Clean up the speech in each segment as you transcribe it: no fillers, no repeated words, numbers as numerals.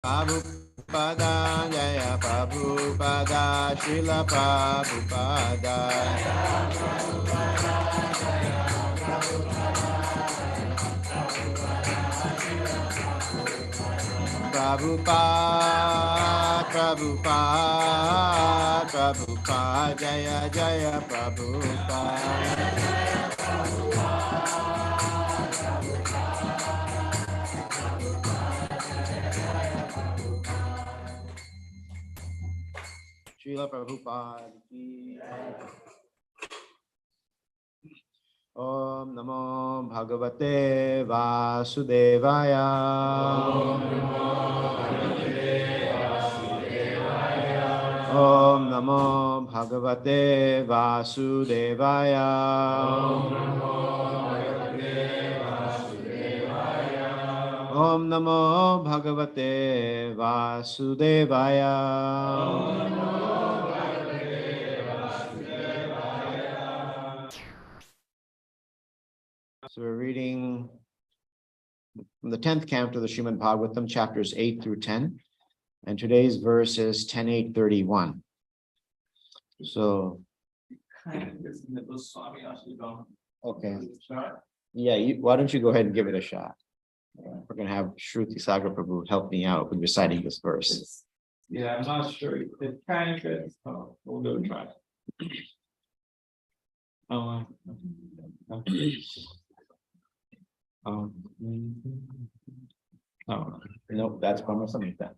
Prabhupada Jaya Prabhupada Srila Prabhupada Prabhupada Prabhupada Prabhupada Jaya Jaya Prabhupada Srila Prabhupada ki Om Namo Bhagavate Vasudevaya Om Namo Bhagavate Vasudevaya Om Namo Bhagavate Vasudevaya So we're reading from the 10th canto of the Srimad Bhagavatam, chapters 8 through 10. And today's verse is 10.8.31. So, okay. Yeah, why don't you go ahead and give it a shot? We're going to have Shruti Sagar Prabhu help me out with reciting this verse. Yeah, I'm not sure. It's kind of good. So we'll go try it. Oh, no, that's Brahma Samhita.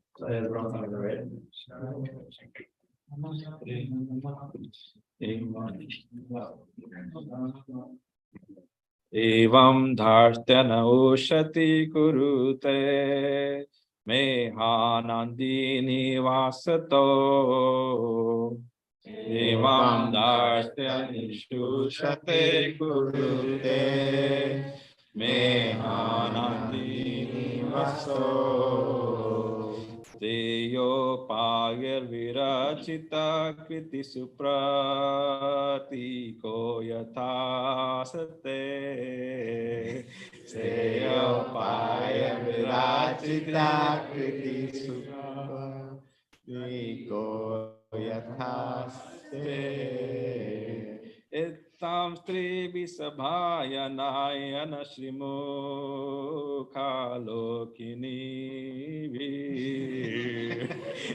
Evam dharstana ushati kurute mehanandini vasato Evam dharstani shushate kurute mehanandini vasato Teyo pagir virachita kriti suprati ko yathasate Teyo pagir virachita kriti suprati ko yathasate Itam stri visabhaya nayana shrimukha lokini vir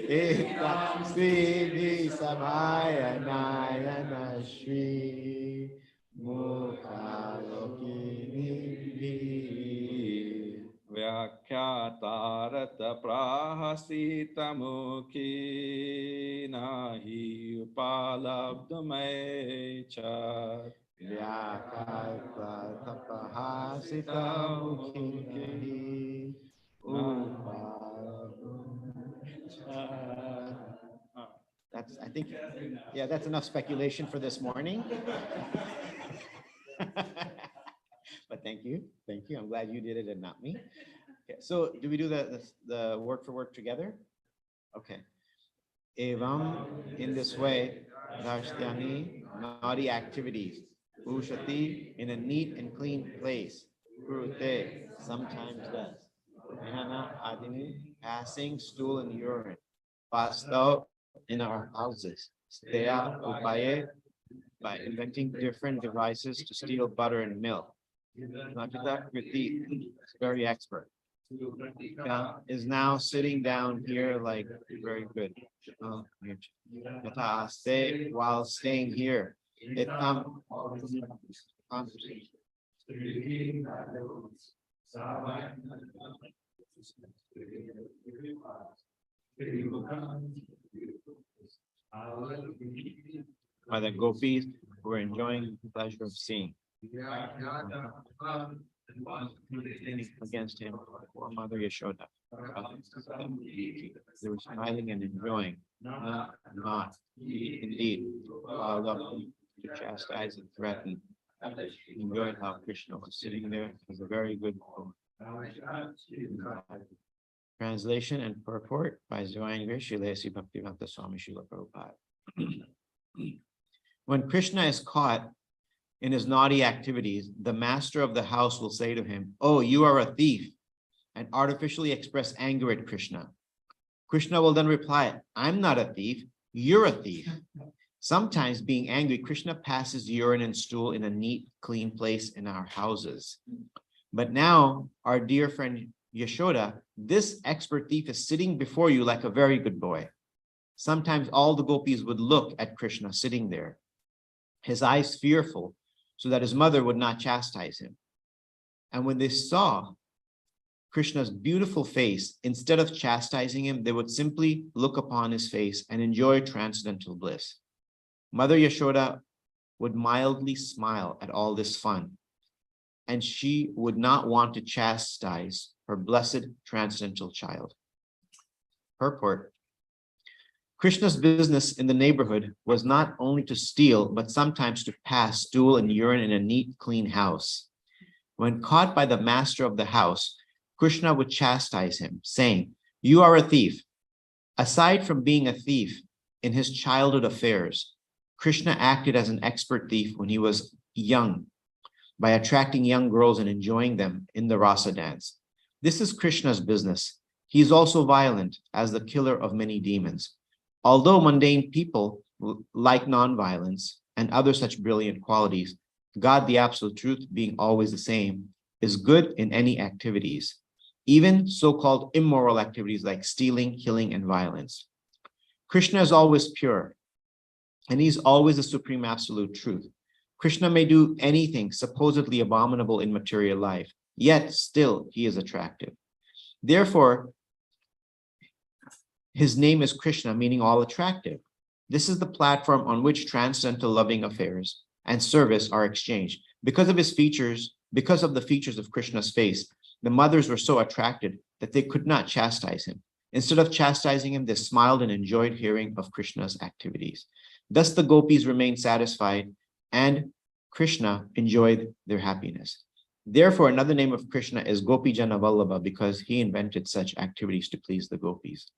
Itam Sri Visabhaya Nayana Shri Mukhalokini Vyakyatarata prahasita mukhi nahi upalabdhamecha Vyakata Prahasita Mukhi That's, I think, yeah, that's enough speculation for this morning. But thank you. I'm glad you did it and not me. Okay, so do we do the word for word together? Okay. Evam, in this way, Darshyani, naughty activities. Ushati, in a neat and clean place. Kurute, sometimes does. Vihana adini, passing stool and urine. Pasto, in our houses. Steya upaye, by inventing different devices to steal butter and milk. Nakita Kriti, very expert. Is now sitting down here like very good. Stay while staying here. It by the gopis who are enjoying the pleasure of seeing. Against him, or Mother Yashoda. They were smiling and enjoying, not indeed, followed up to chastise and threaten. Enjoying how Krishna was sitting there as a very good poem. Translation and purport by Zwaingri Shilesi Bhaktivedanta Swami Srila Prabhupada. When Krishna is caught in his naughty activities, the master of the house will say to him, "Oh, you are a thief," and artificially express anger at Krishna. Krishna will then reply, I'm not a thief, you're a thief. Sometimes, being angry, Krishna passes urine and stool in a neat, clean place in our houses. But now, our dear friend Yashoda, this expert thief is sitting before you like a very good boy. Sometimes all the gopis would look at Krishna sitting there, his eyes fearful, so that his mother would not chastise him. And when they saw Krishna's beautiful face, instead of chastising him, they would simply look upon his face and enjoy transcendental bliss. Mother Yashoda would mildly smile at all this fun, and she would not want to chastise her blessed transcendental child. Purport. Krishna's business in the neighborhood was not only to steal, but sometimes to pass stool and urine in a neat, clean house. When caught by the master of the house, Krishna would chastise him, saying, "You are a thief." Aside from being a thief in his childhood affairs, Krishna acted as an expert thief when he was young by attracting young girls and enjoying them in the rasa dance. This is Krishna's business. He is also violent as the killer of many demons. Although mundane people like non-violence and other such brilliant qualities, God, the absolute truth, being always the same, is good in any activities, even so-called immoral activities like stealing, killing, and violence. Krishna is always pure, and he's always the supreme absolute truth. Krishna may do anything supposedly abominable in material life, yet still he is attractive. Therefore, his name is Krishna, meaning all attractive. This is the platform on which transcendental loving affairs and service are exchanged. Because of the features of Krishna's face, the mothers were so attracted that they could not chastise him. Instead of chastising him, they smiled and enjoyed hearing of Krishna's activities. Thus the gopis remained satisfied and Krishna enjoyed their happiness. Therefore, another name of Krishna is Gopijana Vallabha, because he invented such activities to please the gopis.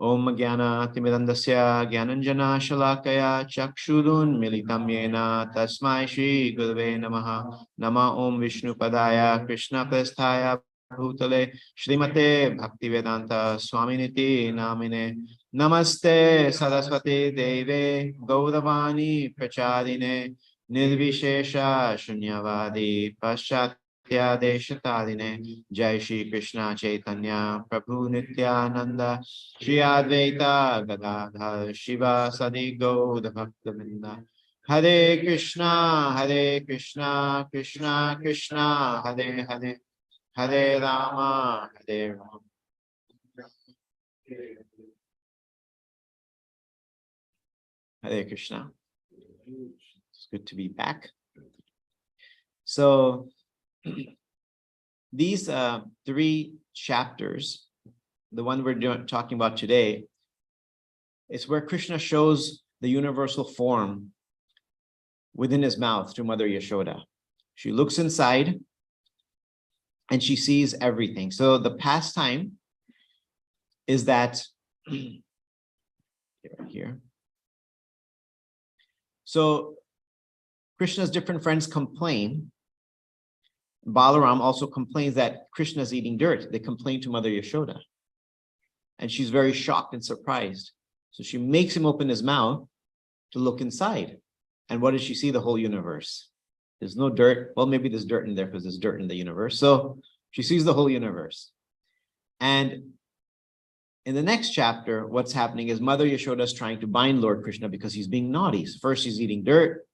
Om Jnana Timidandasya Gyananjana Shalakaya Chakshudun Militam Yena Tasmai Shri Gurave Namaha Nama Om Vishnu Padaya Krishna Prasthaya Bhutale Shrimate Bhaktivedanta Swaminiti Namine Namaste Saraswati Deve Gaudavani Prachadine Nirvishesha Shunyavadi Paschat Deshatadine Jai Shri Krishna Chaitanya Prabhu Nityananda Shri Advaita Gadadhar Shiva Sadi Gauda Bhaktavinda Hare Krishna Krishna Krishna Hare Hare Hare Rama Hare Rama. Hare Krishna. It's good to be back. So these three chapters, the one we're talking about today, is where Krishna shows the universal form within his mouth to Mother Yashoda. She looks inside and she sees everything. So the pastime is that here. So Krishna's different friends complain. Balaram also complains that Krishna is eating dirt. They complain to Mother Yashoda. And she's very shocked and surprised. So she makes him open his mouth to look inside. And what does she see? The whole universe. There's no dirt. Well, maybe there's dirt in there because there's dirt in the universe. So she sees the whole universe. And in the next chapter, what's happening is Mother Yashoda is trying to bind Lord Krishna because he's being naughty. First, he's eating dirt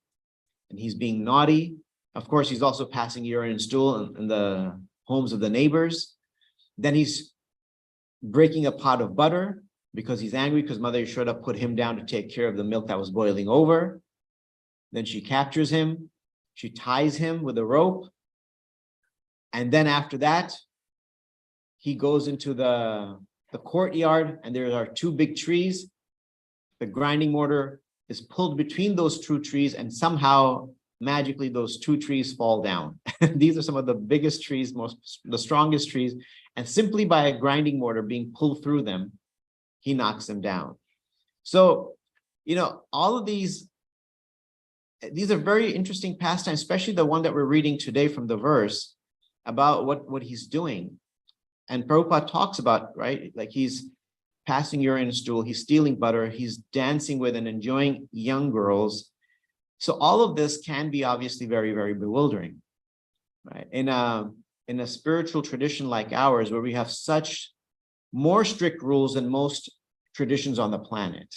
and he's being naughty. Of course, he's also passing urine and stool in the homes of the neighbors. Then he's breaking a pot of butter because he's angry because Mother Yashoda put him down to take care of the milk that was boiling over. Then she captures him. She ties him with a rope. And then after that, he goes into the courtyard and there are two big trees. The grinding mortar is pulled between those two trees and somehow magically those two trees fall down. These are some of the biggest trees, the strongest trees, and simply by a grinding mortar being pulled through them, he knocks them down. So, all of these are very interesting pastimes, especially the one that we're reading today from the verse about what he's doing. And Prabhupada talks about, right, like he's passing urine in a stool, he's stealing butter, he's dancing with and enjoying young girls. So all of this can be obviously very, very bewildering, right? In a spiritual tradition like ours, where we have such more strict rules than most traditions on the planet,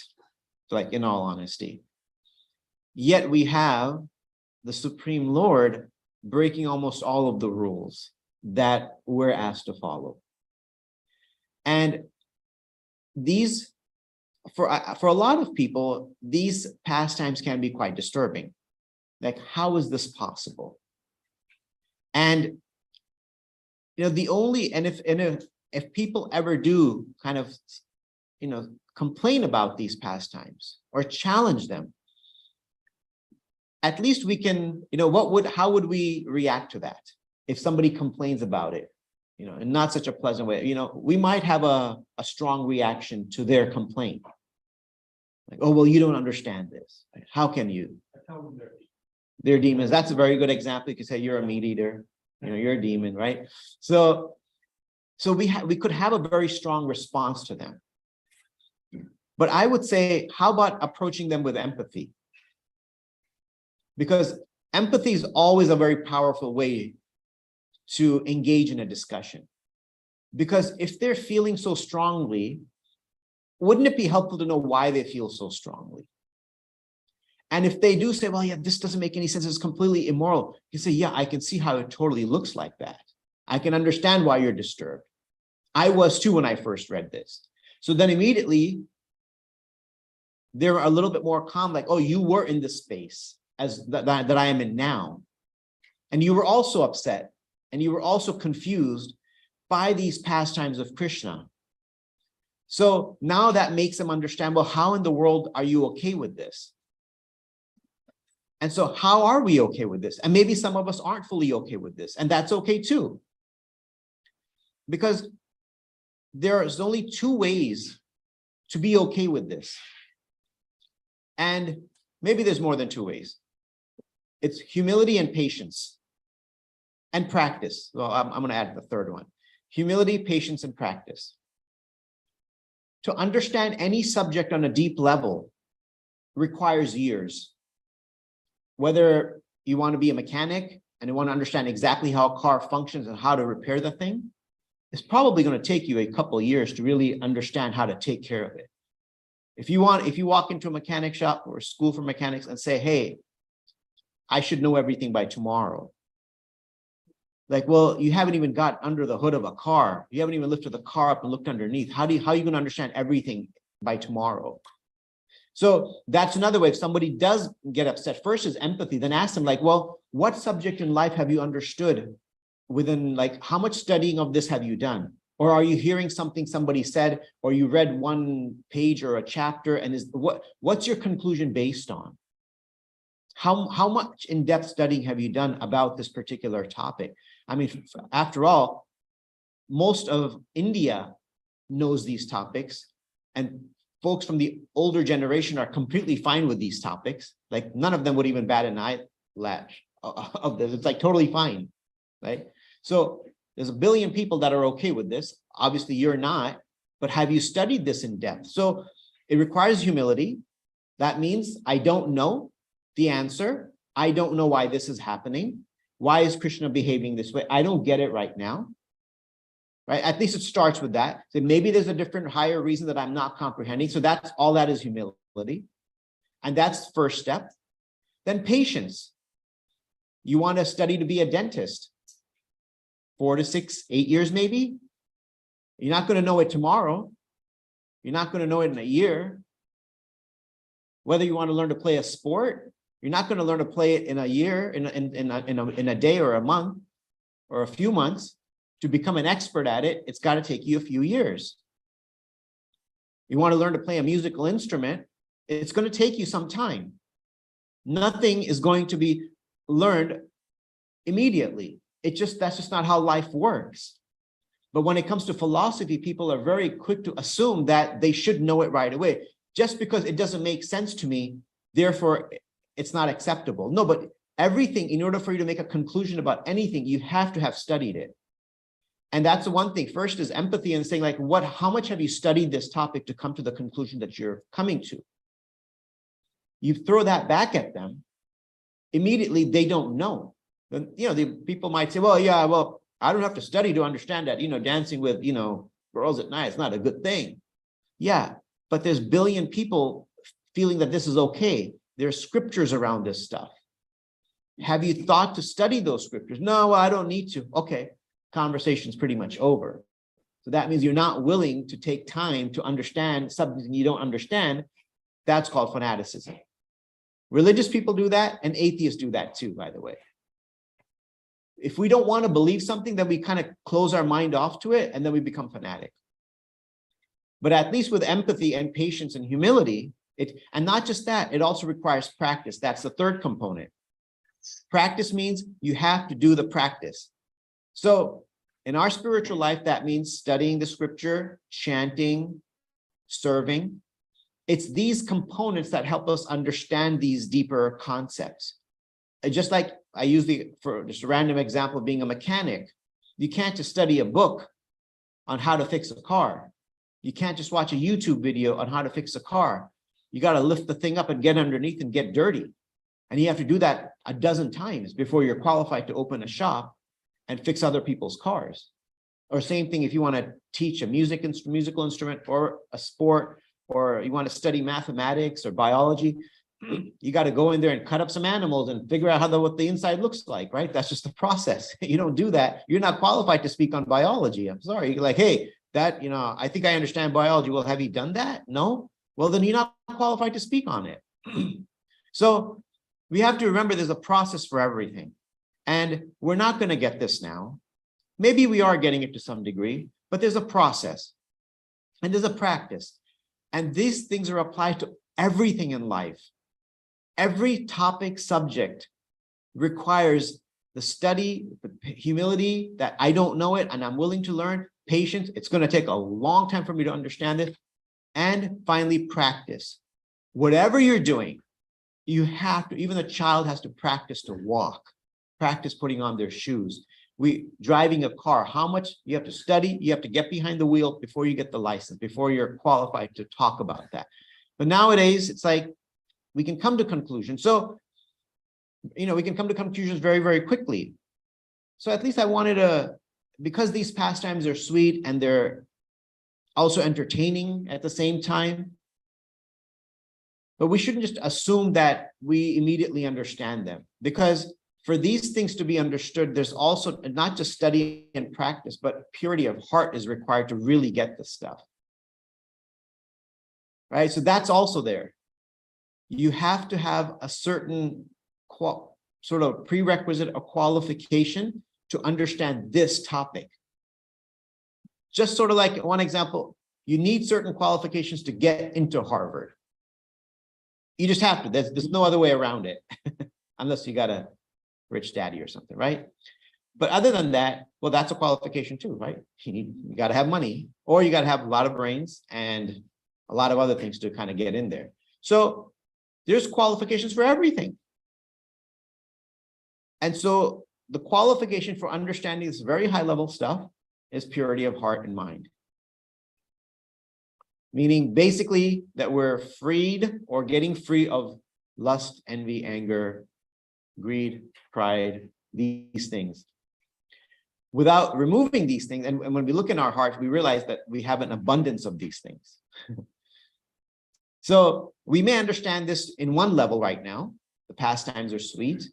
like in all honesty, yet we have the Supreme Lord breaking almost all of the rules that we're asked to follow. And these, for a lot of people, these pastimes can be quite disturbing. Like, how is this possible? And the only, and if people ever do kind of complain about these pastimes or challenge them, at least we can, how would we react to that if somebody complains about it, in not such a pleasant way? We might have a strong reaction to their complaint. Like, oh, well, you don't understand this. Like, how can you? They're demons. That's a very good example. You could say you're a meat eater, you're a demon, right? So we could have a very strong response to them. But I would say, how about approaching them with empathy? Because empathy is always a very powerful way to engage in a discussion. Because if they're feeling so strongly, wouldn't it be helpful to know why they feel so strongly? And if they do say, well, yeah, this doesn't make any sense, it's completely immoral, you say, yeah, I can see how it totally looks like that. I can understand why you're disturbed. I was too when I first read this. So then immediately, they're a little bit more calm, like, oh, you were in this space as that I am in now. And you were also upset, and you were also confused by these pastimes of Krishna. So now that makes them understand, well, how in the world are you okay with this? And so how are we okay with this? And maybe some of us aren't fully okay with this, and that's okay too. Because there's only two ways to be okay with this. And maybe there's more than two ways. It's humility and patience and practice. Well, I'm going to add the third one. Humility, patience, and practice. To understand any subject on a deep level requires years. Whether you want to be a mechanic and you want to understand exactly how a car functions and how to repair the thing, it's probably going to take you a couple of years to really understand how to take care of it. If you walk into a mechanic shop or a school for mechanics and say, hey, I should know everything by tomorrow. Like, well, you haven't even got under the hood of a car. You haven't even lifted the car up and looked underneath. How are you going to understand everything by tomorrow? So that's another way. If somebody does get upset, first is empathy, then ask them, like, well, what subject in life have you understood within, like, how much studying of this have you done? Or are you hearing something somebody said, or you read one page or a chapter, and what's your conclusion based on? How much in-depth studying have you done about this particular topic? I mean, after all, most of India knows these topics, and folks from the older generation are completely fine with these topics. Like, none of them would even bat an eyelash of this. It's like totally fine, right? So there's a billion people that are okay with this. Obviously, you're not, but have you studied this in depth? So it requires humility. That means I don't know the answer. I don't know why this is happening. Why is Krishna behaving this way? I don't get it right now. Right? At least it starts with that. So maybe there's a different, higher reason that I'm not comprehending. So that's all, that is humility. And that's the first step. Then patience. You want to study to be a dentist. 4 to 6, 8 years maybe. You're not going to know it tomorrow. You're not going to know it in a year. Whether you want to learn to play a sport, you're not going to learn to play it in a year, in a day or a month or a few months. To become an expert at it, it's got to take you a few years. You want to learn to play a musical instrument, it's going to take you some time. Nothing is going to be learned immediately. That's just not how life works. But when it comes to philosophy, people are very quick to assume that they should know it right away. Just because it doesn't make sense to me, therefore it's not acceptable. No, but everything, in order for you to make a conclusion about anything, you have to have studied it. And that's the one thing. First is empathy and saying, like, how much have you studied this topic to come to the conclusion that you're coming to? You throw that back at them, immediately they don't know. Then, the people might say, well, yeah, well, I don't have to study to understand that, dancing with, girls at night is not a good thing. Yeah, but there's billion people feeling that this is okay. There's scriptures around this stuff. Have you thought to study those scriptures? No, I don't need to. Okay, conversation's pretty much over. So that means you're not willing to take time to understand something you don't understand. That's called fanaticism. Religious people do that, and atheists do that too, by the way. If we don't want to believe something, then we kind of close our mind off to it, and then we become fanatic. But at least with empathy and patience and humility, and not just that, it also requires practice. That's the third component. Practice means you have to do the practice. So in our spiritual life, that means studying the scripture, chanting, serving. It's these components that help us understand these deeper concepts. Just like I use for just a random example of being a mechanic, you can't just study a book on how to fix a car. You can't just watch a YouTube video on how to fix a car. You got to lift the thing up and get underneath and get dirty. And you have to do that a dozen times before you're qualified to open a shop and fix other people's cars. Or same thing if you want to teach a musical instrument or a sport, or you want to study mathematics or biology, you got to go in there and cut up some animals and figure out what the inside looks like, right? That's just the process. You don't do that, you're not qualified to speak on biology. I'm sorry. You're like, hey, I think I understand biology. Well, have you done that? No? Well, then you're not qualified to speak on it. So we have to remember there's a process for everything. And we're not going to get this now. Maybe we are getting it to some degree, but there's a process and there's a practice. And these things are applied to everything in life. Every topic, subject requires the study, the humility that I don't know it and I'm willing to learn, patience. It's going to take a long time for me to understand it. And finally, practice. Whatever you're doing, you have to, even a child has to practice to walk, practice putting on their shoes. Driving a car, how much you have to study, you have to get behind the wheel before you get the license, before you're qualified to talk about that. But nowadays, it's like we can come to conclusions. So, we can come to conclusions very, very quickly. So at least I wanted to, because these pastimes are sweet and they're also entertaining at the same time, but we shouldn't just assume that we immediately understand them, because for these things to be understood, there's also not just study and practice, but purity of heart is required to really get this stuff. Right? So that's also there. You have to have a certain sort of prerequisite or qualification to understand this topic. Just sort of like one example, you need certain qualifications to get into Harvard. You just have to. There's no other way around it, unless you got a rich daddy or something, right? But other than that, well, that's a qualification too, right? You got to have money, or you got to have a lot of brains and a lot of other things to kind of get in there. So there's qualifications for everything. And so the qualification for understanding this very high level stuff is purity of heart and mind. Meaning basically that we're freed or getting free of lust, envy, anger, greed, pride, these things. Without removing these things, and when we look in our hearts, we realize that we have an abundance of these things. So we may understand this in one level right now. The pastimes are sweet,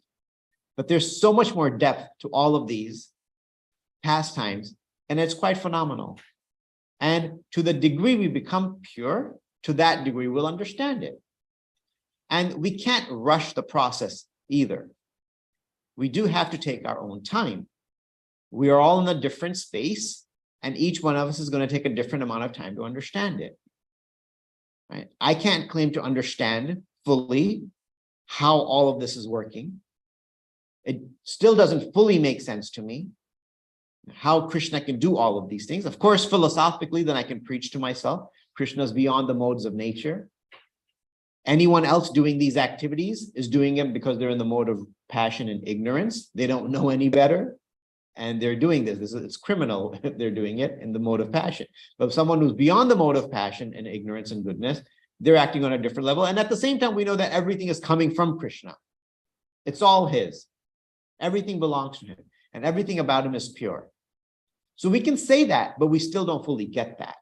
but there's so much more depth to all of these pastimes, and it's quite phenomenal. And to the degree we become pure, to that degree we'll understand it. And we can't rush the process either. We do have to take our own time. We are all in a different space, and each one of us is going to take a different amount of time to understand it. Right? I can't claim to understand fully how all of this is working. It still doesn't fully make sense to me how Krishna can do all of these things. Of course, philosophically, then I can preach to myself. Krishna is beyond the modes of nature. Anyone else doing these activities is doing them because they're in the mode of passion and ignorance. They don't know any better. and they're doing this. It's criminal if they're doing it in the mode of passion. But someone who's beyond the mode of passion and ignorance and goodness, they're acting on a different level. And at the same time, we know that everything is coming from Krishna. It's all his. Everything belongs to him, and everything about him is pure. So we can say that, but we still don't fully get that.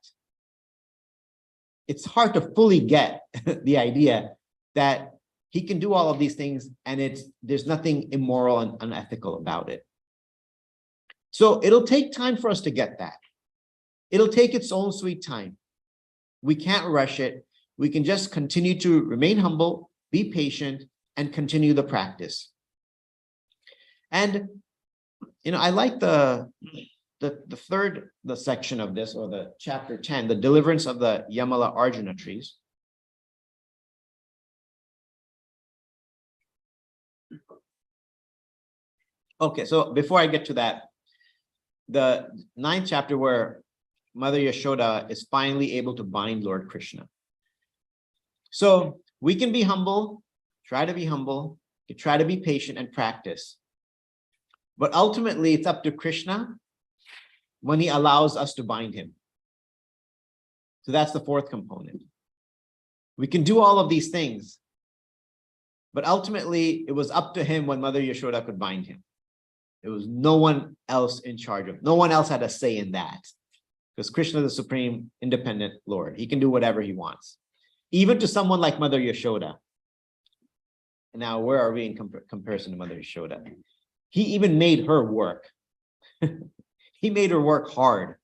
It's hard to fully get the idea that he can do all of these things and there's nothing immoral and unethical about it. So it'll take time for us to get that. It'll take its own sweet time. We can't rush it. We can just continue to remain humble, be patient, and continue the practice. And, I like the third section of this, or the chapter 10, the deliverance of the Yamala Arjuna trees. Okay, so before I get to that, the 9th chapter where Mother Yashoda is finally able to bind Lord Krishna. So we can be humble, try to be humble, try to be patient and practice. But ultimately, it's up to Krishna when he allows us to bind him. So that's the 4th component. We can do all of these things, but ultimately, it was up to him when Mother Yashoda could bind him. There was no one else in charge of, no one else had a say in that. Because Krishna is the supreme independent Lord. He can do whatever he wants. Even to someone like Mother Yashoda. Now, where are we in comparison to Mother Yashoda? He even made her work. He made her work hard.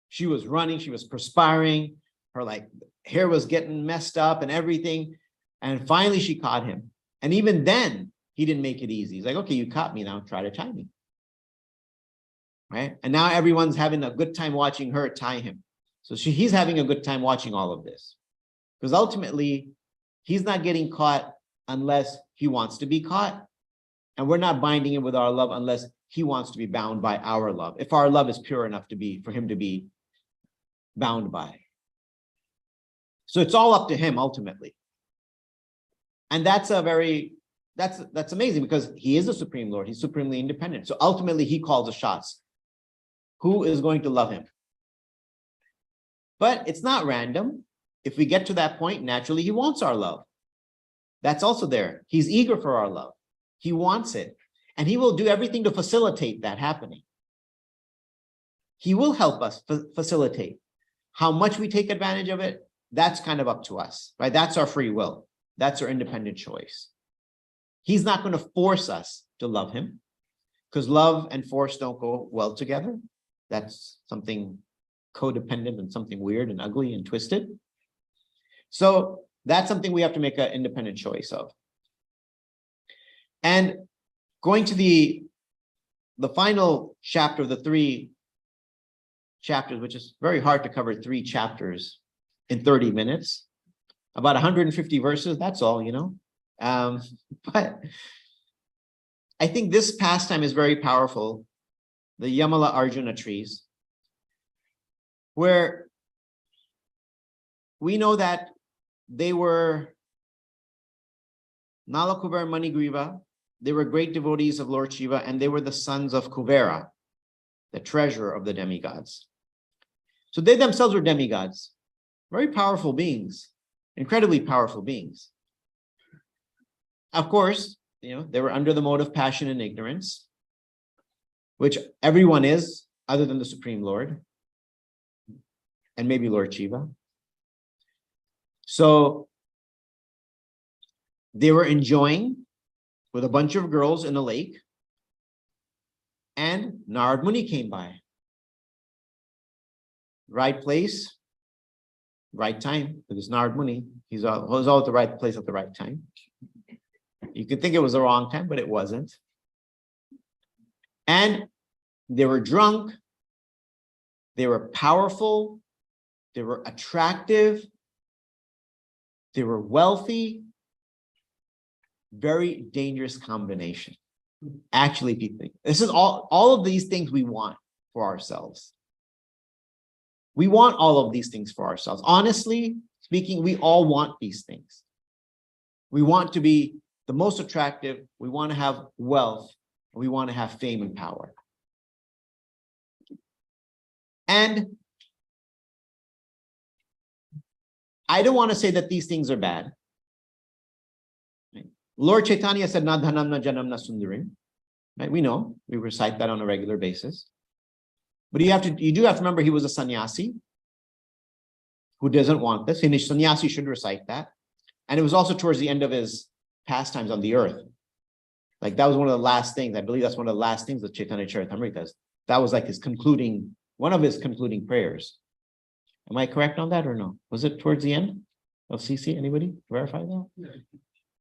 She was running, she was perspiring, her hair was getting messed up and everything. And finally she caught him. And even then, he didn't make it easy. He's like, okay, you caught me, now try to tie me. Right? And now everyone's having a good time watching her tie him. So he's having a good time watching all of this. Because ultimately, he's not getting caught unless he wants to be caught. And we're not binding him with our love unless he wants to be bound by our love. If our love is pure enough for him to be bound by. So it's all up to him ultimately. And that's amazing because he is the Supreme Lord. He's supremely independent. So ultimately he calls the shots. Who is going to love him? But it's not random. If we get to that point, naturally he wants our love. That's also there. He's eager for our love. He wants it. And he will do everything to facilitate that happening. He will help us facilitate. How much we take advantage of it, that's kind of up to us, right? That's our free will. That's our independent choice. He's not going to force us to love him because love and force don't go well together. That's something codependent and something weird and ugly and twisted. So that's something we have to make an independent choice of. And going to the final chapter of the 3 chapters, which is very hard to cover 3 chapters in 30 minutes, about 150 verses, that's all, but I think this pastime is very powerful, the Yamala Arjuna trees, where we know that they were Nala, Kubera, Manigriva. They were great devotees of Lord Shiva, and they were the sons of Kubera, the treasurer of the demigods. So they themselves were demigods, very powerful beings, incredibly powerful beings. Of course, they were under the mode of passion and ignorance, which everyone is, other than the Supreme Lord, and maybe Lord Shiva. So they were enjoying with a bunch of girls in a lake, and Narad Muni came by. Right place, right time, because Narad Muni, he was all at the right place at the right time. You could think it was the wrong time, but it wasn't. And they were drunk, they were powerful, they were attractive, they were wealthy. Very dangerous combination. Actually, if you think, this is all of these things we want for ourselves. We want all of these things for ourselves. Honestly speaking, we all want these things. We want to be the most attractive. We want to have wealth. We want to have fame and power. And I don't want to say that these things are bad. Right? Lord Chaitanya said, na dhanam na janam na sundarim. Right? We know, we recite that on a regular basis. But you do have to remember he was a sannyasi who doesn't want this. And a sannyasi should recite that. And it was also towards the end of his pastimes on the earth. Like that was one of the last things. I believe that's one of the last things that Chaitanya Charitamrita does. That was like one of his concluding prayers. Am I correct on that or no? Was it towards the end of CC? Anybody verify that? Yeah.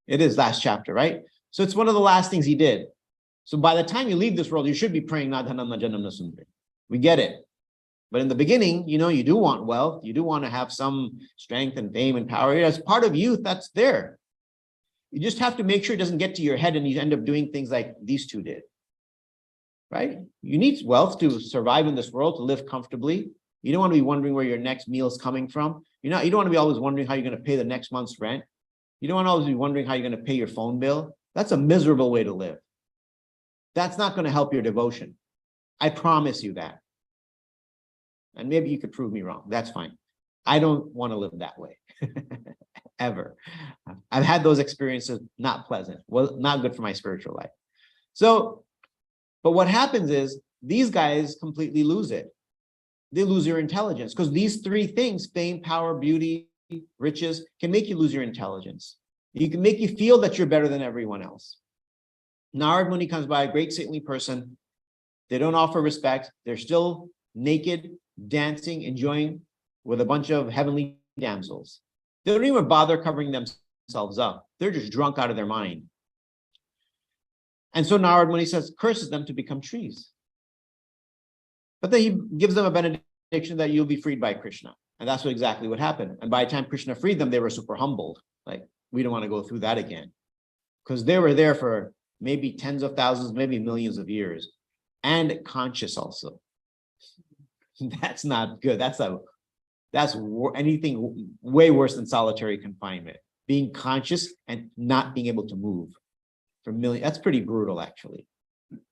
It is last chapter, right? So it's one of the last things he did. So by the time you leave this world, you should be praying Nadhanam Najanam Nasundari. We get it. But in the beginning, you do want wealth. You do want to have some strength and fame and power. As part of youth, that's there. You just have to make sure it doesn't get to your head and you end up doing things like these two did. Right? You need wealth to survive in this world, to live comfortably. You don't want to be wondering where your next meal is coming from. You don't want to be always wondering how you're going to pay the next month's rent. You don't want to always be wondering how you're going to pay your phone bill. That's a miserable way to live. That's not going to help your devotion. I promise you that. And maybe you could prove me wrong. That's fine. I don't want to live that way. Ever. I've had those experiences, not pleasant. Well, not good for my spiritual life. So, but what happens is these guys completely lose it. They lose your intelligence because these three things, fame, power, beauty, riches, can make you lose your intelligence. You can make you feel that you're better than everyone else. Narad Muni comes by, a great saintly person. They don't offer respect. They're still naked, dancing, enjoying with a bunch of heavenly damsels. They don't even bother covering themselves up. They're just drunk out of their mind. And so Narad Muni curses them to become trees. But then he gives them a benediction that you'll be freed by Krishna. And that's exactly what happened. And by the time Krishna freed them, they were super humbled. Like, we don't want to go through that again. Because they were there for maybe tens of thousands, maybe millions of years. And conscious also. That's not good. That's anything way worse than solitary confinement. Being conscious and not being able to move for millions. That's pretty brutal, actually.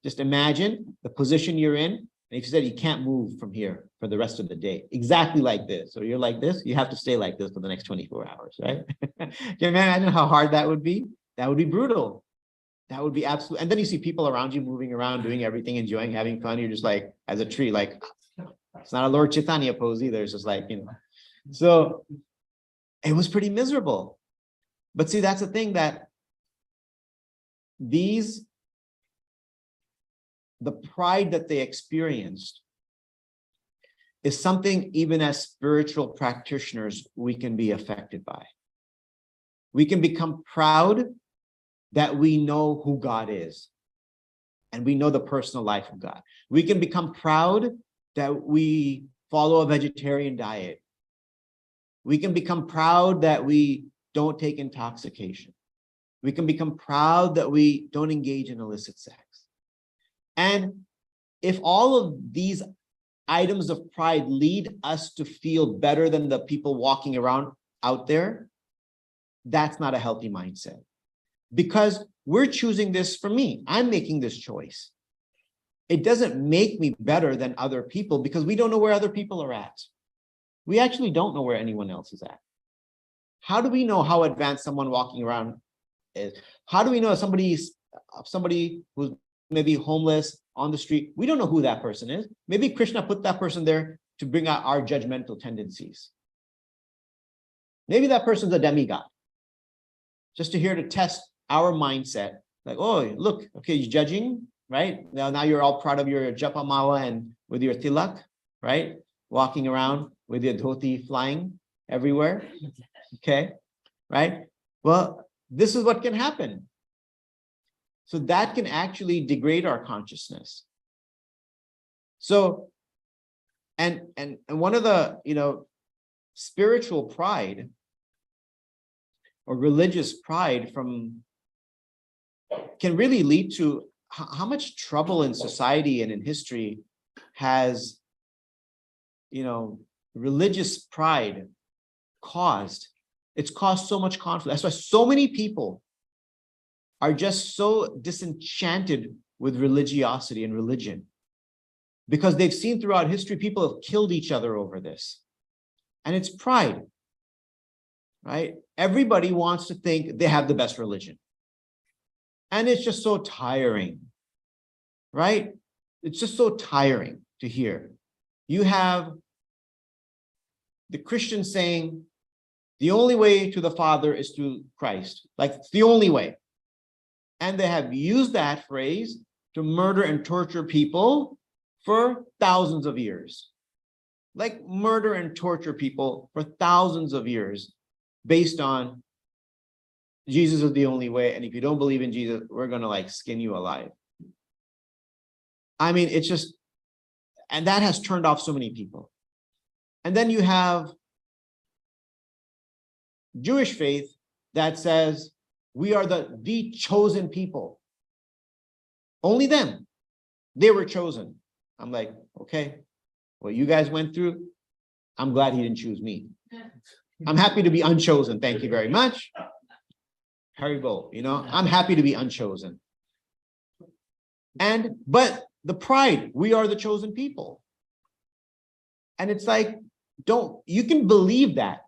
Just imagine the position you're in. And if you said you can't move from here for the rest of the day, exactly like this. So you're like this, you have to stay like this for the next 24 hours, right? Can you imagine how hard that would be? That would be brutal. That would be absolute. And then you see people around you moving around, doing everything, enjoying, having fun. You're just like, as a tree, like, it's not a Lord Chaitanya pose either. It's just like, So it was pretty miserable. But see, that's the thing that the pride that they experienced is something even as spiritual practitioners we can be affected by. We can become proud that we know who God is and we know the personal life of God. We can become proud that we follow a vegetarian diet. We can become proud that we don't take intoxication. We can become proud that we don't engage in illicit sex. And if all of these items of pride lead us to feel better than the people walking around out there, that's not a healthy mindset. Because we're choosing this for me. I'm making this choice. It doesn't make me better than other people because we don't know where other people are at. We actually don't know where anyone else is at. How do we know how advanced someone walking around is? How do we know somebody who's maybe homeless on the street? We don't know who that person is. Maybe Krishna put that person there to bring out our judgmental tendencies. Maybe that person's a demigod, just to here to test our mindset. Like, oh, look, okay, you're judging, right? Now you're all proud of your japa mala and with your tilak, right? Walking around with your dhoti flying everywhere, okay, right? Well, this is what can happen. So that can actually degrade our consciousness. So, and one of the, spiritual pride or religious pride can really lead to how much trouble in society and in history has, religious pride caused. It's caused so much conflict. That's why so many people are just so disenchanted with religiosity and religion. because they've seen throughout history, people have killed each other over this. And it's pride, right? Everybody wants to think they have the best religion. And it's just so tiring, right? It's just so tiring to hear. You have the Christians saying, the only way to the Father is through Christ. Like, it's the only way. And they have used that phrase to murder and torture people for thousands of years. Like, murder and torture people for thousands of years based on Jesus is the only way. And if you don't believe in Jesus, we're going to like skin you alive. I mean, it's just, and that has turned off so many people. And then you have Jewish faith that says we are the chosen people. Only them. They were chosen. I'm like, okay, what you guys went through, I'm glad he didn't choose me. I'm happy to be unchosen. Thank you very much. Haribo, you know, I'm happy to be unchosen. But the pride, we are the chosen people. And it's like, you can believe that.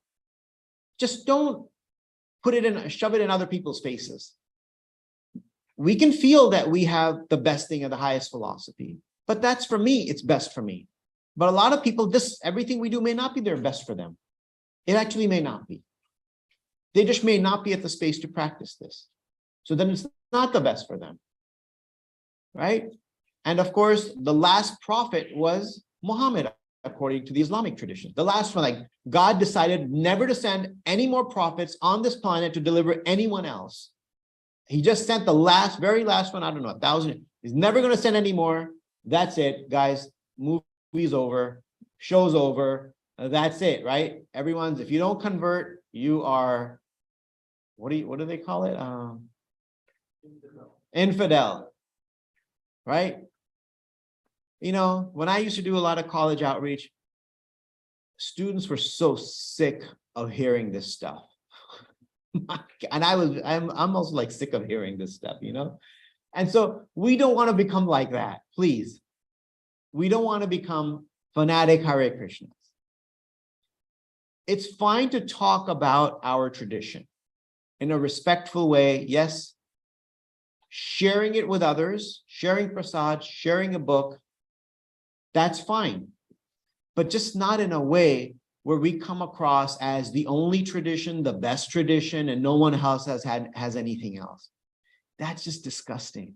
Just don't shove it in other people's faces. We can feel that we have the best thing and the highest philosophy, but that's for me, it's best for me. But a lot of people, everything we do may not be their best for them. It actually may not be. They just may not be at the space to practice this. So then it's not the best for them, right? And of course, the last prophet was Muhammad, according to the Islamic tradition. The last one, like God decided never to send any more prophets on this planet to deliver anyone else. He just sent the very last one, I don't know, 1,000. He's never going to send any more. That's it, guys. Movie's over. Show's over. That's it, right? If you don't convert, you are, what do they call it? Infidel, right? You know, when I used to do a lot of college outreach, students were so sick of hearing this stuff. And I'm almost like sick of hearing this stuff, you know? And so we don't want to become like that, please. We don't want to become fanatic Hare Krishnas. It's fine to talk about our tradition in a respectful way. Yes, sharing it with others, sharing prasad, sharing a book, that's fine. But just not in a way where we come across as the only tradition, the best tradition, and no one else has anything else. That's just disgusting.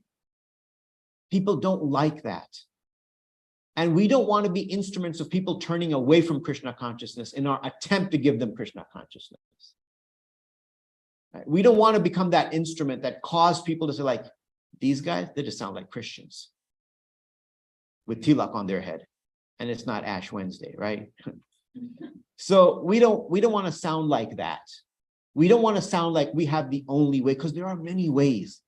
People don't like that. And we don't want to be instruments of people turning away from Krishna consciousness in our attempt to give them Krishna consciousness. Right? We don't want to become that instrument that caused people to say, like, these guys, they just sound like Christians with tilak on their head. And it's not Ash Wednesday, right? So we don't want to sound like that. We don't want to sound like we have the only way, because there are many ways.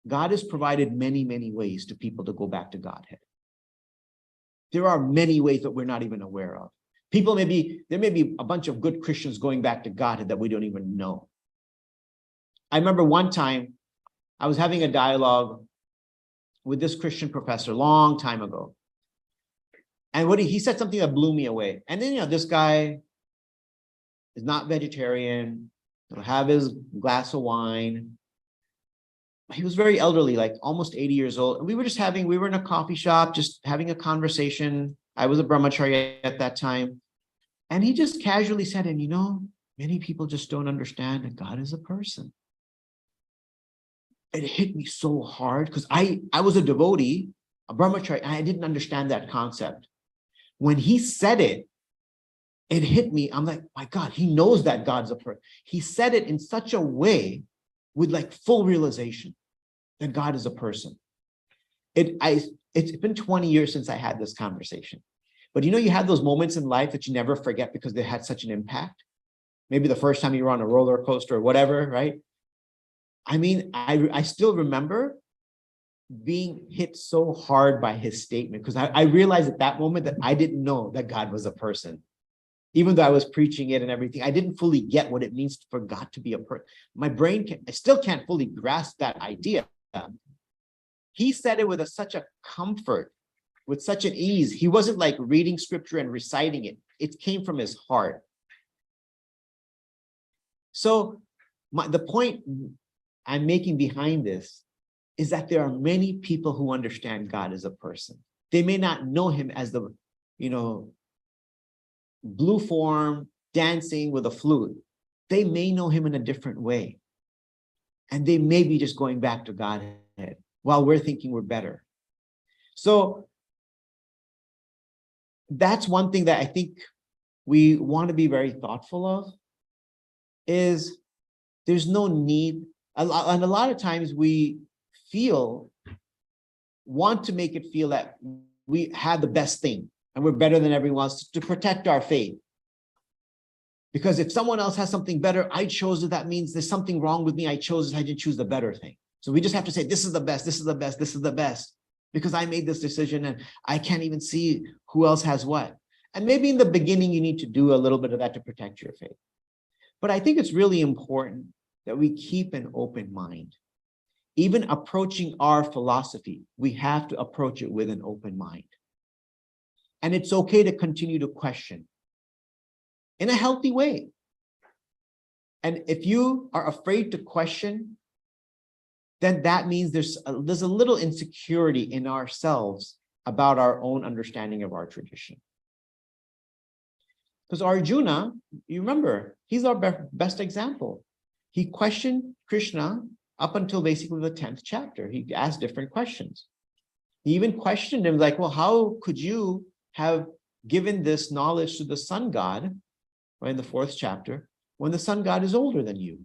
God has provided many, many ways to people to go back to Godhead. There are many ways that we're not even aware of. There may be a bunch of good Christians going back to Godhead that we don't even know. I remember one time I was having a dialogue with this Christian professor long time ago. And he said something that blew me away. And then, this guy is not vegetarian. He'll have his glass of wine. He was very elderly, like almost 80 years old. And we were in a coffee shop, just having a conversation. I was a brahmachari at that time. And he just casually said, and many people just don't understand that God is a person. It hit me so hard because I was a devotee, a brahmachari, and I didn't understand that concept. When he said it, it hit me. I'm like, my God, he knows that God's a person. He said it in such a way with like full realization that God is a person. It's been 20 years since I had this conversation. But you have those moments in life that you never forget because they had such an impact. Maybe the first time you were on a roller coaster or whatever, right? I mean, I still remember being hit so hard by his statement because I realized at that moment that I didn't know that God was a person. Even though I was preaching it and everything, I didn't fully get what it means for God to be a person. My brain I still can't fully grasp that idea. He said it with such a comfort with such an ease. He wasn't like reading scripture and reciting it. It came from his heart. So the point I'm making behind this is that there are many people who understand God as a person. They may not know him as the, blue form dancing with a flute. They may know him in a different way. And they may be just going back to Godhead while we're thinking we're better. So that's one thing that I think we want to be very thoughtful of, is there's no need. And a lot of times we want to make it feel that we have the best thing and we're better than everyone else to protect our faith. Because if someone else has something better, I chose it, that means there's something wrong with me. I chose it, I didn't choose the better thing. So we just have to say, this is the best, this is the best, this is the best, because I made this decision and I can't even see who else has what. And maybe in the beginning, you need to do a little bit of that to protect your faith. But I think it's really important that we keep an open mind. Even approaching our philosophy, we have to approach it with an open mind. And it's okay to continue to question in a healthy way. And if you are afraid to question, then that means there's a little insecurity in ourselves about our own understanding of our tradition. Because Arjuna, you remember, he's our best example. He questioned Krishna up until basically the 10th chapter. He asked different questions. He even questioned him like, well, how could you have given this knowledge to the sun god, right, in the 4th chapter, when the sun god is older than you?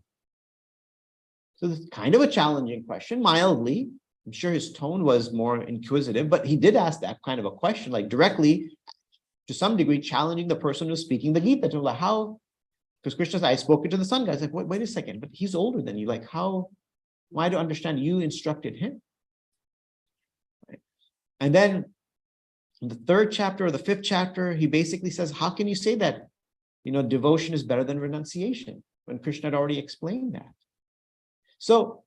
So it's kind of a challenging question, mildly. I'm sure his tone was more inquisitive, but he did ask that kind of a question, like directly, to some degree, challenging the person who's speaking the Gita. To like, how? Because Krishna said, I spoke it to the sun god. I was like, wait a second, but he's older than you. Like, how? Why do I understand you instructed him? Right. And then in the 3rd chapter or the 5th chapter, he basically says, how can you say that, devotion is better than renunciation, when Krishna had already explained that? So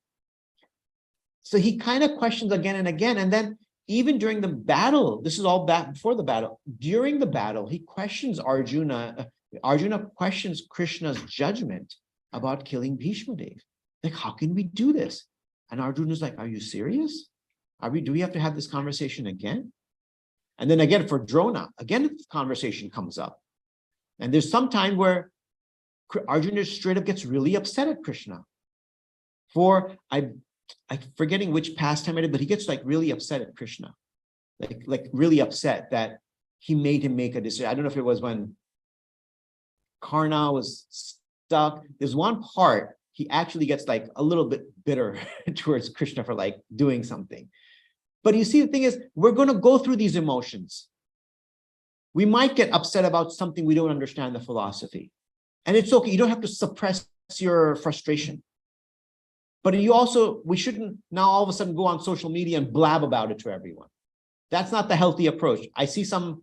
he kind of questions again and again. And then even during the battle, this is all back before the battle, during the battle, he questions Arjuna. Arjuna questions Krishna's judgment about killing Bhishma Dev. Like, how can we do this? And Arjuna's like, are you serious? Do we have to have this conversation again? And then again, for Drona, again, the conversation comes up. And there's some time where Arjuna straight up gets really upset at Krishna. I'm forgetting which pastime it is, but he gets like really upset at Krishna. Like really upset that he made him make a decision. I don't know if it was when Karna was stuck. There's one part, he actually gets like a little bit bitter towards Krishna for like doing something. But you see, the thing is, we're going to go through these emotions. We might get upset about something we don't understand the philosophy. And it's okay. You don't have to suppress your frustration. But we shouldn't now all of a sudden go on social media and blab about it to everyone. That's not the healthy approach. I see some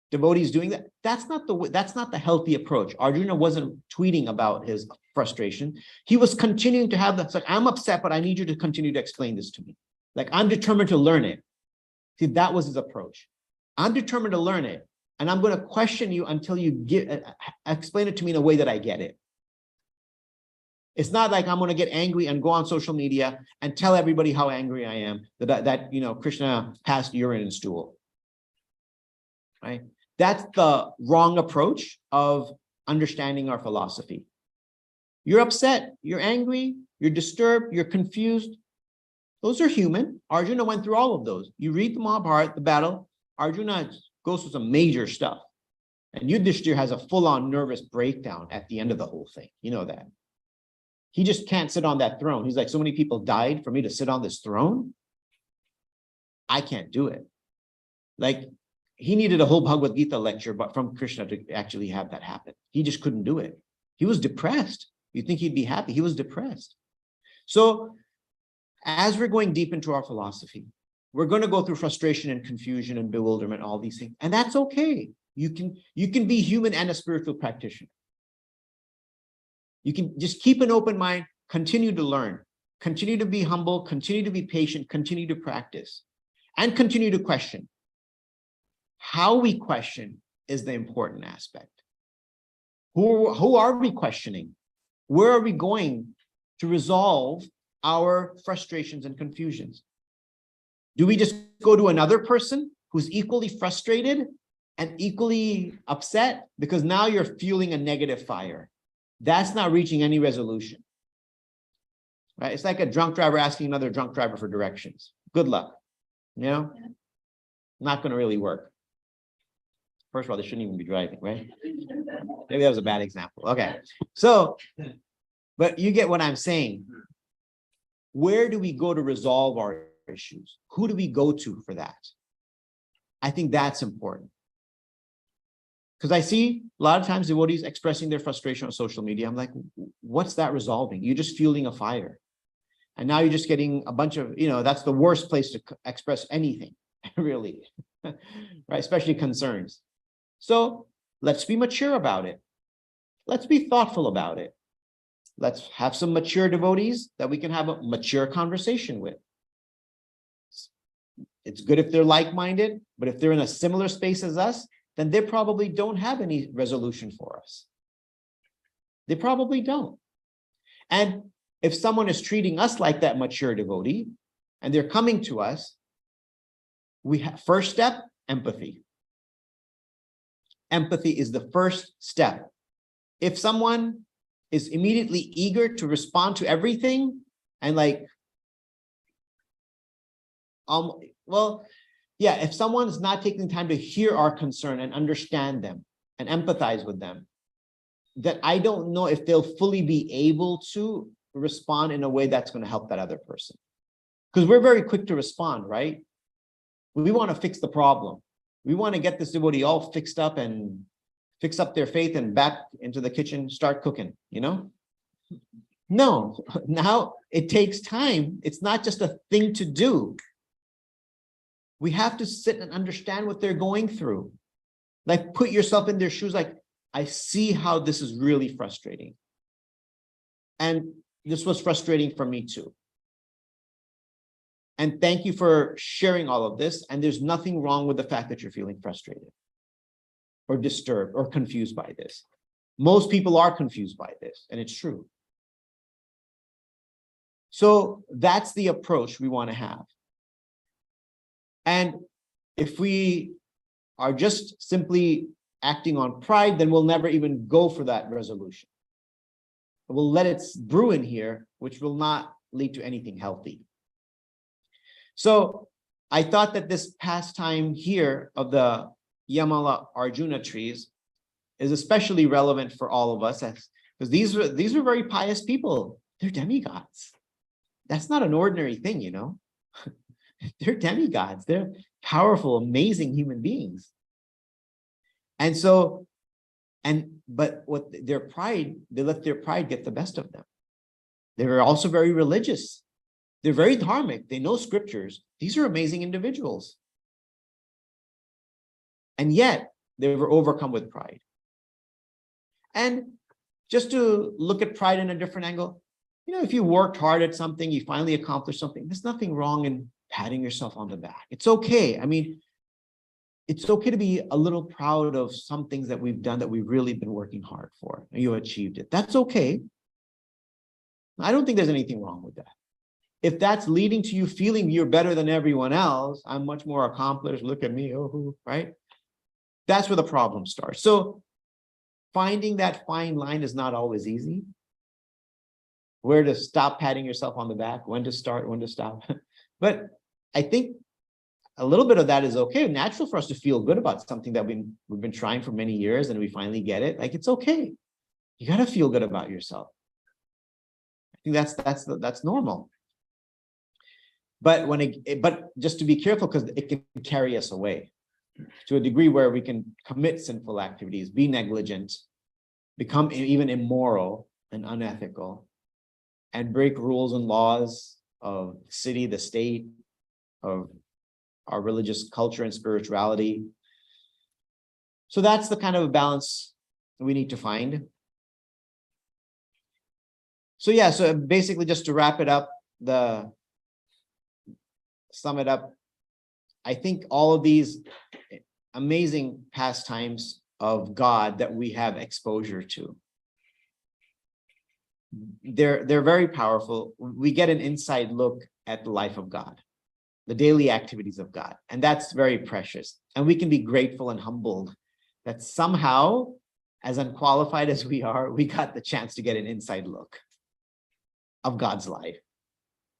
devotees doing that. That's not the healthy approach. Arjuna wasn't tweeting about his frustration. He was continuing to have that. It's like, I'm upset, but I need you to continue to explain this to me. Like, I'm determined to learn it. See, that was his approach. I'm determined to learn it, and I'm going to question you until you explain it to me in a way that I get it. It's not like I'm going to get angry and go on social media and tell everybody how angry I am that Krishna passed urine and stool. Right? That's the wrong approach of understanding our philosophy. You're upset, you're angry, you're disturbed, you're confused. Those are human. Arjuna went through all of those. You read the Mahabharata, the battle, Arjuna goes through some major stuff. And Yudhishthira has a full-on nervous breakdown at the end of the whole thing. You know that. He just can't sit on that throne. He's like, so many people died for me to sit on this throne. I can't do it. Like, he needed a whole Bhagavad Gita lecture but from Krishna to actually have that happen. He just couldn't do it. He was depressed. You'd think he'd be happy. He was depressed. So as we're going deep into our philosophy, we're going to go through frustration and confusion and bewilderment, all these things. And that's okay. You can be human and a spiritual practitioner. You can just keep an open mind, continue to learn, continue to be humble, continue to be patient, continue to practice, and continue to question. How we question is the important aspect. Who are we questioning? Where are we going to resolve our frustrations and confusions? Do we just go to another person who's equally frustrated and equally upset? Because now you're fueling a negative fire. That's not reaching any resolution. Right? It's like a drunk driver asking another drunk driver for directions. Good luck. You know? Not going to really work. First of all, they shouldn't even be driving, right? Maybe that was a bad example. Okay. So, but you get what I'm saying. Where do we go to resolve our issues? Who do we go to for that? I think that's important. Because I see a lot of times devotees expressing their frustration on social media. I'm like, what's that resolving? You're just fueling a fire. And now you're just getting a bunch of, that's the worst place to express anything, really, right? Especially concerns. So let's be mature about it. Let's be thoughtful about it. Let's have some mature devotees that we can have a mature conversation with. It's good if they're like-minded, but if they're in a similar space as us, then they probably don't have any resolution for us. They probably don't. And if someone is treating us like that mature devotee, and they're coming to us, we have first step, empathy. Empathy is the first step. If someone is immediately eager to respond to everything and if someone is not taking time to hear our concern and understand them and empathize with them, then I don't know if they'll fully be able to respond in a way that's going to help that other person. Because we're very quick to respond, right? We want to fix the problem. We want to get this devotee all fixed up and fix up their faith and back into the kitchen, start cooking, No, now it takes time. It's not just a thing to do. We have to sit and understand what they're going through. Like, put yourself in their shoes. Like, I see how this is really frustrating. And this was frustrating for me too. And thank you for sharing all of this. And there's nothing wrong with the fact that you're feeling frustrated or disturbed or confused by this. Most people are confused by this, and it's true. So that's the approach we want to have. And if we are just simply acting on pride, then we'll never even go for that resolution. We'll let it brew in here, which will not lead to anything healthy. So I thought that this pastime here of the Yamala Arjuna trees is especially relevant for all of us, because these were very pious people. They're demigods. That's not an ordinary thing, They're demigods. They're powerful, amazing human beings. And so, but what their pride, they let their pride get the best of them. They were also very religious. They're very dharmic. They know scriptures. These are amazing individuals. And yet they were overcome with pride. And just to look at pride in a different angle, if you worked hard at something, you finally accomplished something, there's nothing wrong in patting yourself on the back. It's okay. I mean, it's okay to be a little proud of some things that we've done that we've really been working hard for. And you achieved it. That's okay. I don't think there's anything wrong with that. If that's leading to you feeling you're better than everyone else, I'm much more accomplished, look at me, right? That's where the problem starts. So finding that fine line is not always easy. Where to stop patting yourself on the back, when to start, when to stop. But I think a little bit of that is okay. Natural for us to feel good about something that we've been trying for many years and we finally get it. Like, it's okay. You got to feel good about yourself. I think that's normal. But but just to be careful, because it can carry us away to a degree where we can commit sinful activities, be negligent, become even immoral and unethical, and break rules and laws of the city, the state, of our religious culture and spirituality. So that's the kind of balance we need to find. So yeah, so basically just to wrap it up, sum it up, I think all of these amazing pastimes of God that we have exposure to. They're very powerful. We get an inside look at the life of God, the daily activities of God, and that's very precious. And we can be grateful and humbled that somehow, as unqualified as we are, we got the chance to get an inside look of God's life.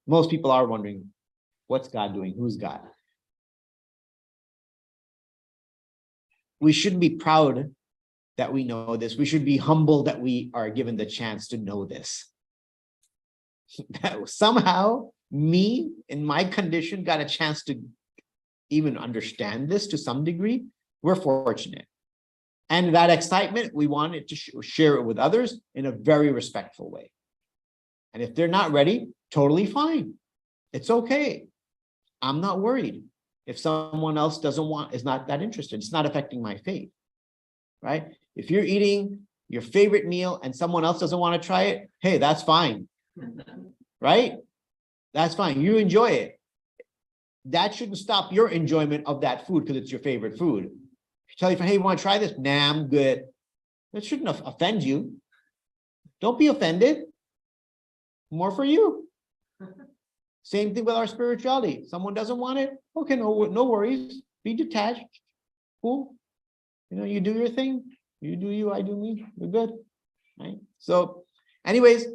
Most people are wondering, what's God doing? Who's God? We shouldn't be proud that we know this. We should be humble that we are given the chance to know this. That somehow me in my condition got a chance to even understand this to some degree. We're fortunate. And that excitement, we wanted to share it with others in a very respectful way. And if they're not ready, totally fine. It's okay. I'm not worried. If someone else is not that interested, it's not affecting my faith, right? If you're eating your favorite meal and someone else doesn't want to try it, hey, that's fine, right? That's fine. You enjoy it. That shouldn't stop your enjoyment of that food because it's your favorite food. If you tell your friend, hey, you want to try this? Nah, I'm good. That shouldn't offend you. Don't be offended. More for you. Same thing with our spirituality. Someone doesn't want it. Okay, no worries. Be detached. Cool. You know, you do your thing. You do you, I do me. We're good. Right? So, anyways,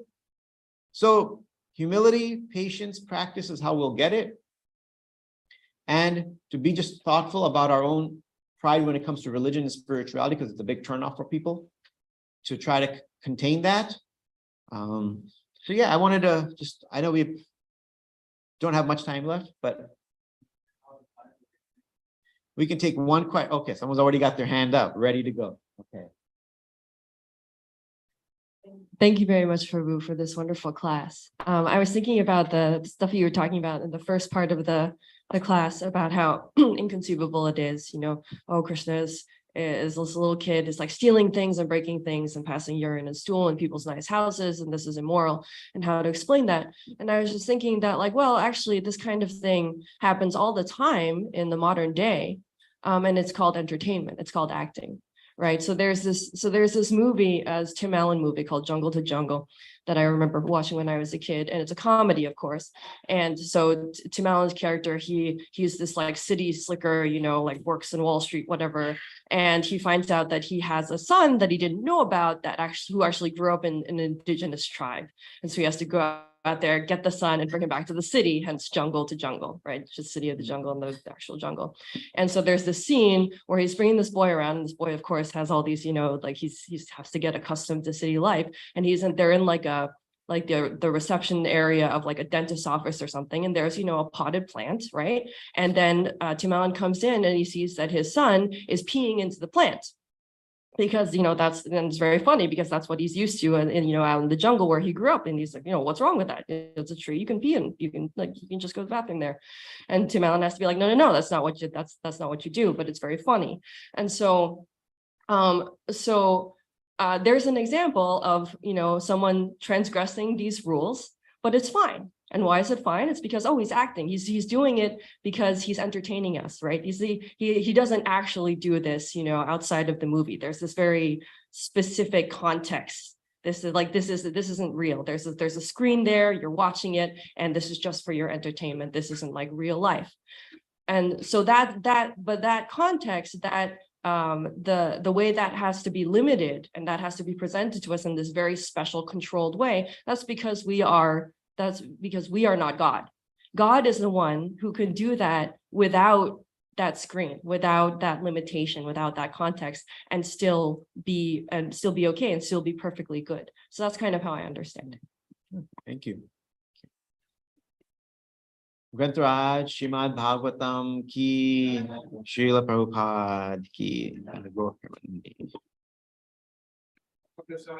so humility, patience, practice is how we'll get it. And to be just thoughtful about our own pride when it comes to religion and spirituality, because it's a big turnoff for people, to try to contain that. So yeah, I wanted to just, I know we don't have much time left, but we can take one question. Okay, someone's already got their hand up, ready to go. Okay. Thank you very much, Prabhu, for this wonderful class. I was thinking about the stuff you were talking about in the first part of the class about how inconceivable it is. You know, oh, Krishna is this little kid is like stealing things and breaking things and passing urine and stool in people's nice houses, and this is immoral, and how to explain that. And I was just thinking that, like, well, actually, this kind of thing happens all the time in the modern day, and it's called entertainment. It's called acting. Right. So there's this movie, as Tim Allen movie called Jungle to Jungle that I remember watching when I was a kid. And it's a comedy, of course. And so Tim Allen's character, he's this like city slicker, you know, like works in Wall Street, whatever. And he finds out that he has a son that he didn't know about who actually grew up in an indigenous tribe. And so he has to go out there, get the son and bring him back to the city, hence Jungle to Jungle, right? It's just city of the jungle and the actual jungle. And so there's this scene where he's bringing this boy around, and this boy, of course, has all these, you know, like he has to get accustomed to city life, and they're in like the reception area of like a dentist's office or something, and there's, you know, a potted plant, right? And then Tim Allen comes in and he sees that his son is peeing into the plant. Because, you know, and it's very funny because that's what he's used to, and you know, out in the jungle where he grew up. And he's like, you know, what's wrong with that? It's a tree you can pee in. You can just go to the bathroom there. And Tim Allen has to be like, no, that's not what you do. But it's very funny. And so, there's an example of, you know, someone transgressing these rules, but it's fine. And why is it fine? It's because, oh, he's acting. He's doing it because he's entertaining us, right? He doesn't actually do this, you know, outside of the movie. There's this very specific context. This isn't real. There's a screen there, you're watching it, and this is just for your entertainment. This isn't like real life. And so but that context, that the way that has to be limited and that has to be presented to us in this very special controlled way, that's because we are not God. God is the one who can do that without that screen, without that limitation, without that context, and still be okay and still be perfectly good. So that's kind of how I understand it. Thank you. Grantaraj, Srimad Bhagavatam ki, Srila Prabhupada ki. Okay, so